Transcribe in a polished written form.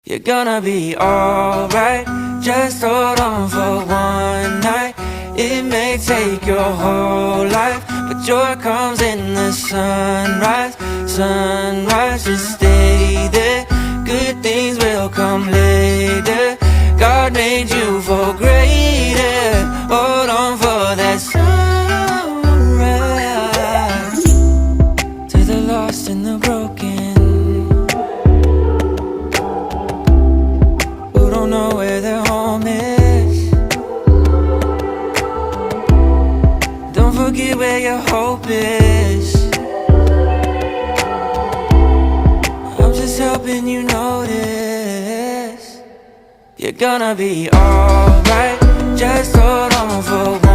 You're gonna be alright, just hold on for one night. It may take your whole life, but joy comes in the sunrise. Sunrise, just stay there, good things will come later. God made you for greater, hold on for that sunrise. To the lost and the broken, don't know where their home is. Don't forget where your hope is. I'm just helping you notice. You're gonna be alright, just hold on for